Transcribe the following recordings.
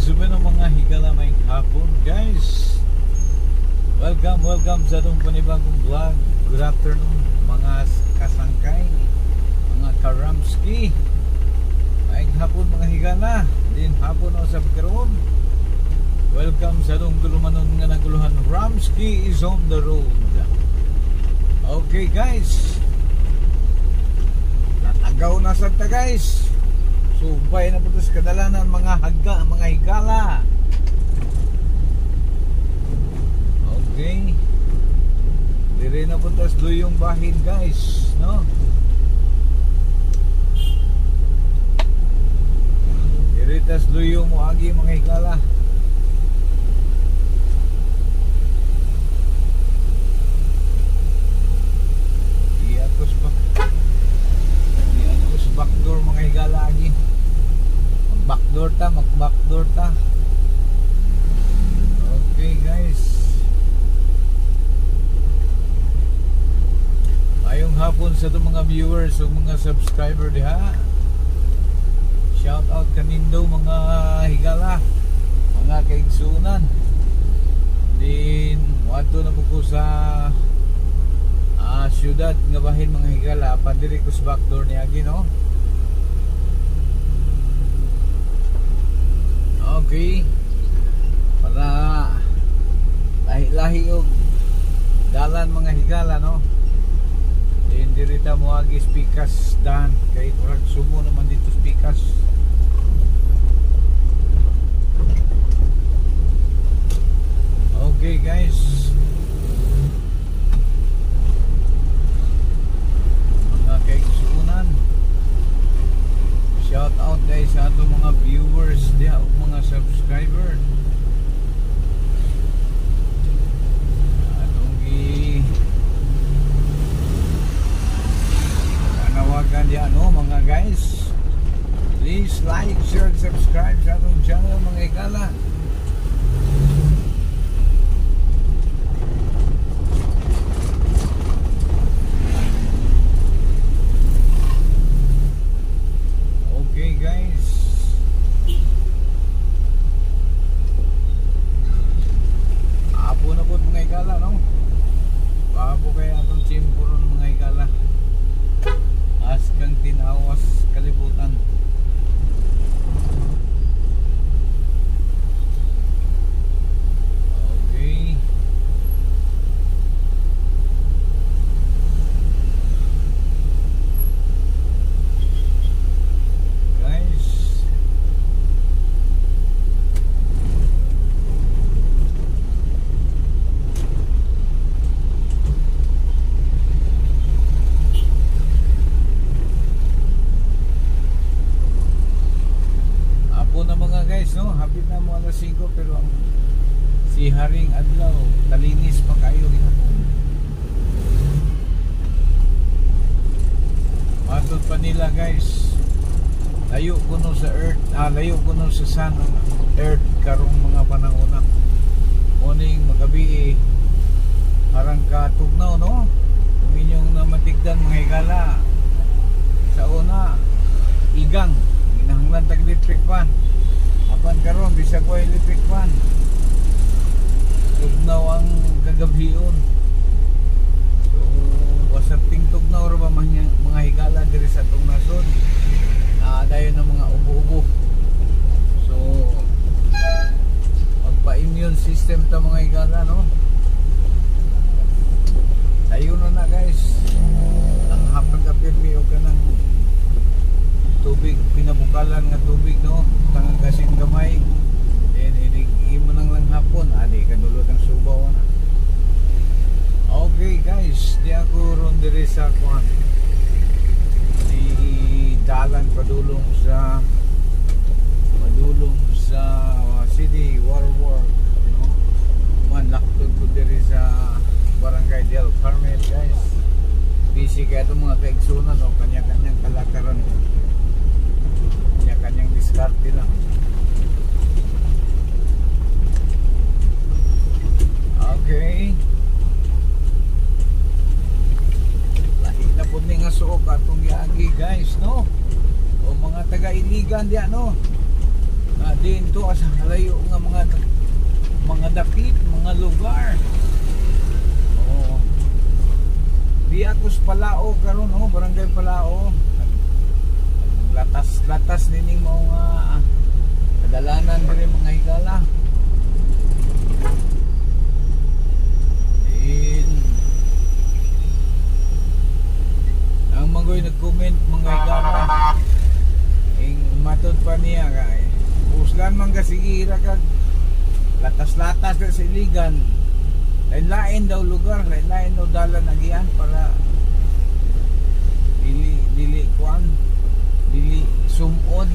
Maigsubi ng mga higala may hapon, guys. Welcome sa itong panibagong vlog. Good afternoon mga kasangkay, mga karamski. May hapon mga higala. Din hapon o sa pagkaroon. Welcome sa itong gulumanon nga naguluhan. Ramski is on the road. Okay guys, natagaw na sa ta guys. Subay na po ito sa kadalanan mga higala. Okay, dire na po ito sa luyong bahin guys, no? Dire tas luyong mo agi mga higala. Iatos backdoor mga higala agi. Mag-backdoor ta. Okay guys, ayong hapon sa itong mga viewers o mga subscriber diha. Shout out kanindo mga higala, mga kaigsunan. Din wato na po ko sa syudad nga bahin mga higala. Pandiri ko sa backdoor ni agi, no? Okay, para lahi-lahi og dalan mga higala, no? Hindi rita mo agi speakers dan kay kurag sumo naman dito speakers. Okay guys, mga kaigsunan, shout out guys sa ato mga viewers diha o mga subscriber. Atong panawagan diha, no mga guys. Please like, share, subscribe sa atong channel mga higala. Okay guys, apo na po mga higala, no? Apo kaya atong chimpuron mga higala. Askang tinawas kalibutan. Okay, guys, apo na mga guys, no? Hapit na mo alas 5 pero ang si Haring Adlaw talinis pa kayo gihapon. Matod pa nila guys, layo kuno sa earth, layo kuno sa sun ang earth karong mga panahon. Morning magabi parang katugnaw, no? Kung inyong namatigdan mga higala, sa una igang ginahanglan tag electric fan. Apan karon bisag wa electric fan, tugnaw ang kagabion. So wasating tugnaw ra ba mga higala diri sa atong nasod. Dayon ng mga ubo-ubo. So magpa-immune system ta mga higala, no? Ayun na guys, ang hapon kapirmi o kanang tubig, pinabukalan nga tubig, no? Tangang kasing gamay. Then inig-imo nang lang hapon, adi kadulot ang subaw na. Okay guys, di ako ron diri sa kuan. Di dalan padulong sa city war, no? Manlaktod ko diri sa Barangay Del Carmen guys. Busy kaya itong mga kaigsunan, no? Kanya-kanyang kalakaran, kanya-kanyang diskarte lang. Okay, lahi na po ni nga suok atong yagi guys, no? O mga taga-iligan diyan, no? din to asa halayo nga mga dapit, mga lugar. Oh. Di ako sa Palao karon, oh, barangay Palao. Latas nining mga kadalanan diri mga higala. Ang magoy nag-comment mga higala. Matod pa niya kay uslan man kasigira kag latas-latas sa iligan. Lain-lain daw lugar, lain-lain daw dalan nagian para dili kuan, dili sumod.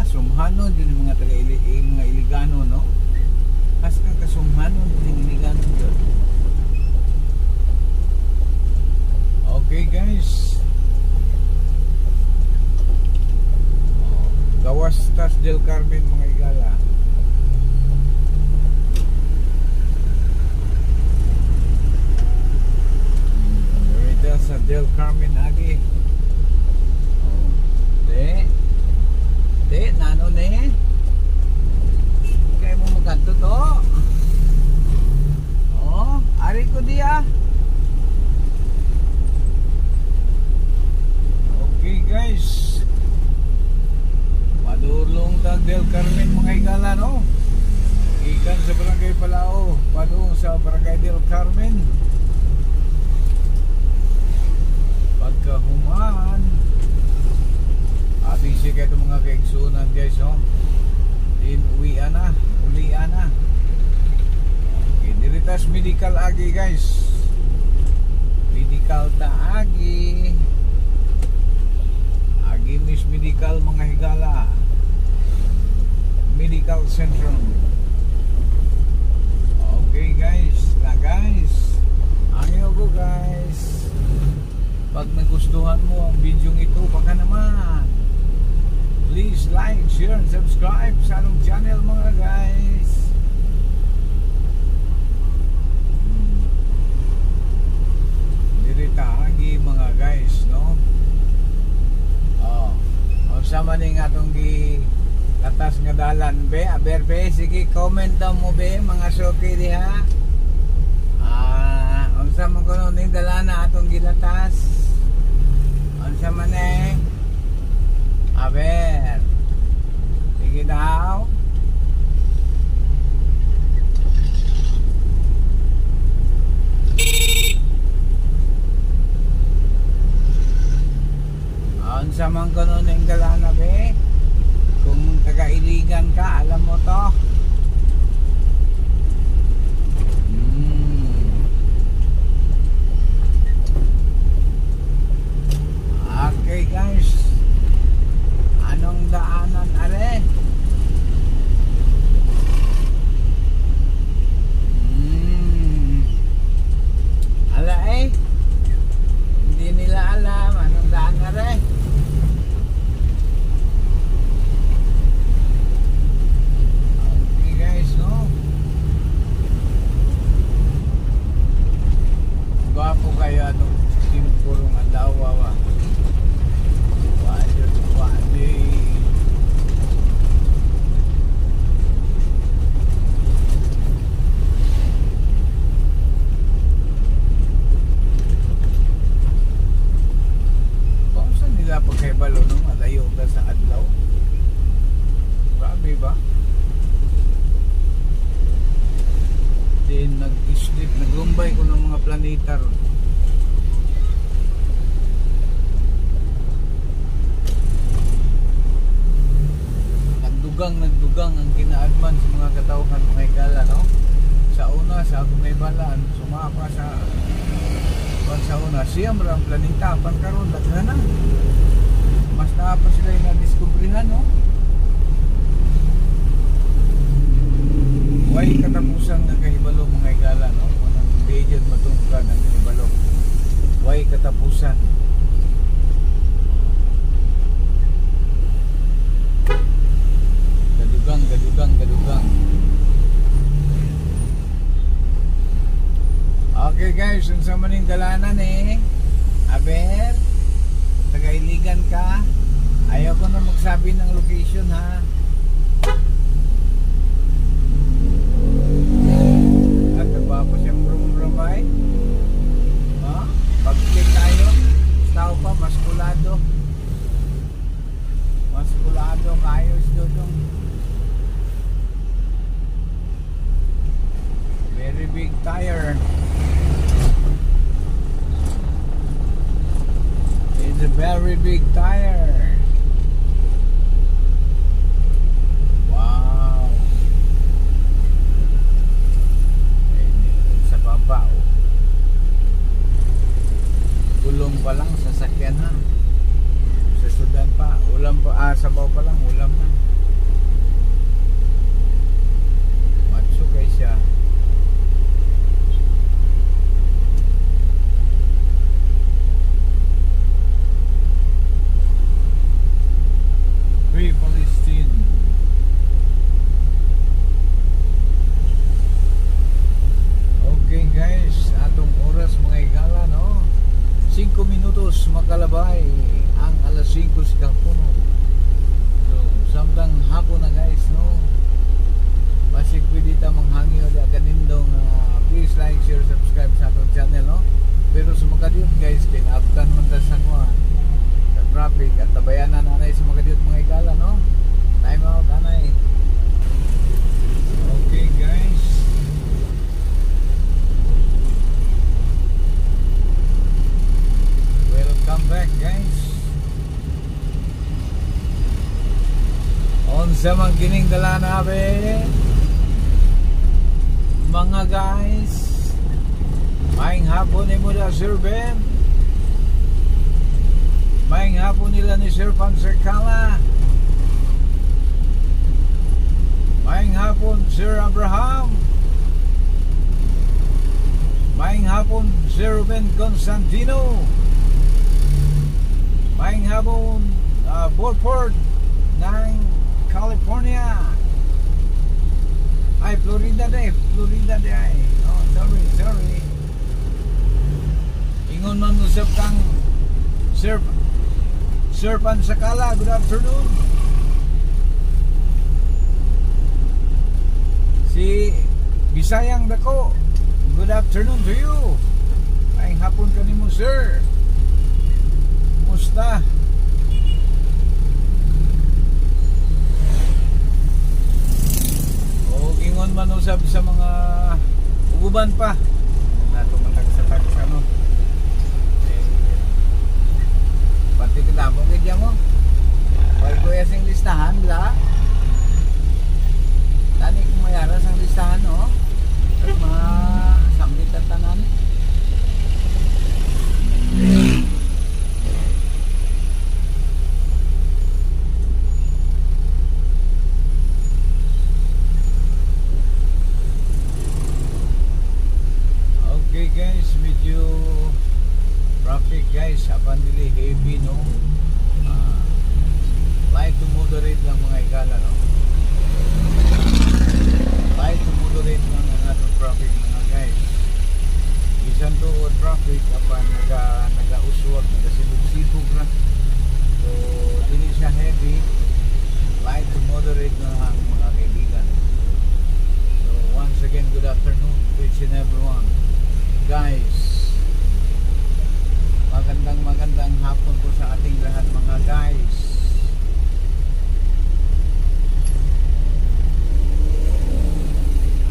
Sumhanon din mga mga Iligano, no? Kas kang kasumhanon din Iligano dyan. Okay guys, Gawas Tas del Carmen mga higala. Dito sa Del Carmen agi. Oh, de nano ne. Kaya mo magkanto to. Oh, ari ko diya. Okay guys. Padulong tag Del Carmen mga higala, no? Ikan sa barangay Palao, padung sa barangay Del Carmen. Pagkahuman, busy kayo itong mga kaigsunan guys, no? Ulian na. Okay, diritas medical agi guys. Medical ta agi. Agi Miss Medical mga higala. Medical Centrum. Okay guys, angyo ko guys, pag nagustuhan mo ang video ito, baka naman please like, share, and subscribe sa anong channel mga guys. Dirita agi mga guys, no? Sama ni nga itong latas nga dalan be, aber be, sige comment daw mo be mga soki diha. Unsa man kuno ning dalana atong gilatas, unsa man aber sige daw. Unsa man kuno ning dalana be, kung taga-Iligan ka, alam mo to. Okay guys, anong daanan are? Ala hindi nila alam anong daan are. Gwapo kayo atong simpurong adawa wajud. Pausan nila pagkaibalo nung alayo ka sa adlaw. Grabe ba? Then nag-sleep, naglumbay ko ng mga planeta ron. Nagdugang ang kinaagman sa mga katawhan mga higala, no? Sa una, sa akong may balaan, sumapa sa una, siyam ang planeta, pagkaroon, daghan na. Mas naapa sila yung na-discoveryhan, no? Way katapusan nga kahibalo mga higala, no? Kung ang bejad matungkad ang kahibalo, way katapusan. Gadugang. Okay guys, unsa man ning dalanan aber taga-Iligan ka, ayaw ko na magsabi ng location ha. tire. It's a very big tire. Wow. Sa baba, oh. Gulong pa lang sasakyan ha. Sa sudan pa, ulam pa, sabaw pa lang, ulam na. Matso kay siya. Free Palestine. Okay guys, atong oras mga igala, no? 5 minutos makalabay ang alas 5 sa Kapuno. So, samtang hapon na guys, no? Basig pwede ta manghangyo di aganindong please like, share, subscribe sa atong channel, no? Pero sa makadiyot guys, kinaptan man ta sa kuha sa traffic at tabayanan anay sa makadiyot mga igala, no? Time out anay. Okay guys, welcome back guys. Unsa man kining dala nabe mga guys, maayong hapon ni mo da Sir Ben, maayong hapon nila ni Sir Panzer Kala, maayong hapon Sir Abraham, maayong hapon Sir Ruben Constantino, maayong hapon Beaufort ng California. Ay, Florida day ay. Oh, sorry. Ingon man usap kang Sir Pansakala, good afternoon. Si Bisayang Dako, good afternoon to you. Ay, hapon kanimo sir. Kumusta? Ingon man usab sa mga uban pa nato matagsa-tagsa, no? Pati kita mo gidya mo wal ko yasing listahan la tani kung mayara sang listahan, no? At mga sambit at tanan. Okay guys, medyo traffic guys, apan dili heavy, no? Light to moderate lang mga igala, no? Light to moderate lang ang atong traffic mga guys. Bisan to traffic apan naga-uswag, nagasibog-sibog na. So dili siya heavy, light to moderate lang ang mga kaibigan. So once again, good afternoon to each and everyone. Guys, magandang hapon po sa ating lahat mga guys.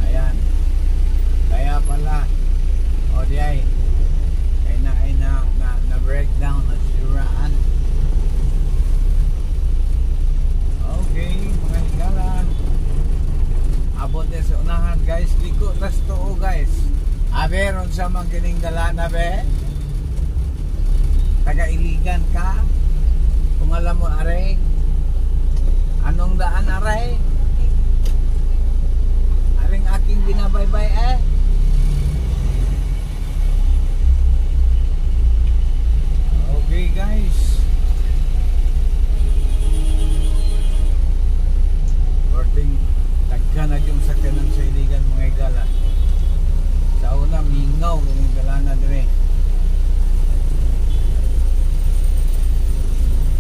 Ayan, kaya pala o di ay na breakdown na siraan. Okay mga higala, abot din sa unahan guys, liko tas to guys. Aberon sa mga kining dala na be, taga-iligan ka, kung alam mo aray, anong daan aray, aring aking binabaybay eh. Okay guys, ording tagka na yung sakyanan sa iligan mga igala. Sa una, mingaw kung galana dire.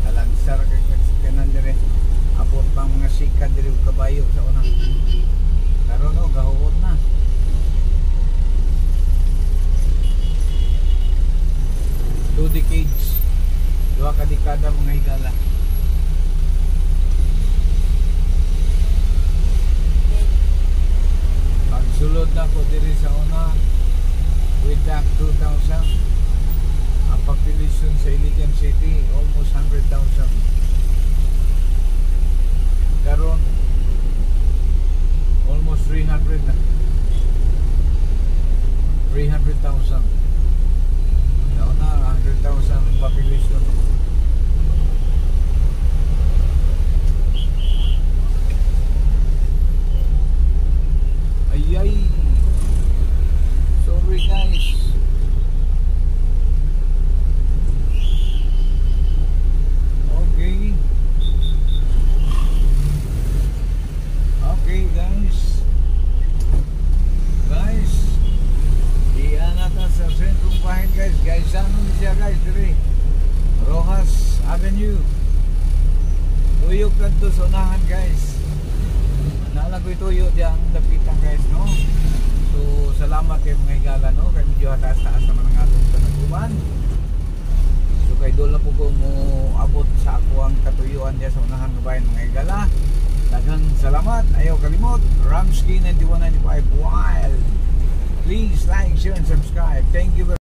Talagsar kay kanan dire. Abot pang mga sikat dire kabayo sa una. Karon no, gahuot na. Two decades. 2 ka dekada mga higala. Pagsulod na ko diri sa una, Avenue. Tuyok ka to sa unahan guys. Nalagoy tuyo di ang dapitan guys no. So salamat kay mga higala no. Kay medyo taas-taas naman ang atong panagtuman. So kay doon na po ko mo abot sa ako ang katuyuan diya sa unahan ng bayan mga higala. Daghang salamat. Ayaw kalimot. Ramsky 9195 Wild. Please like, share, and subscribe. Thank you very much.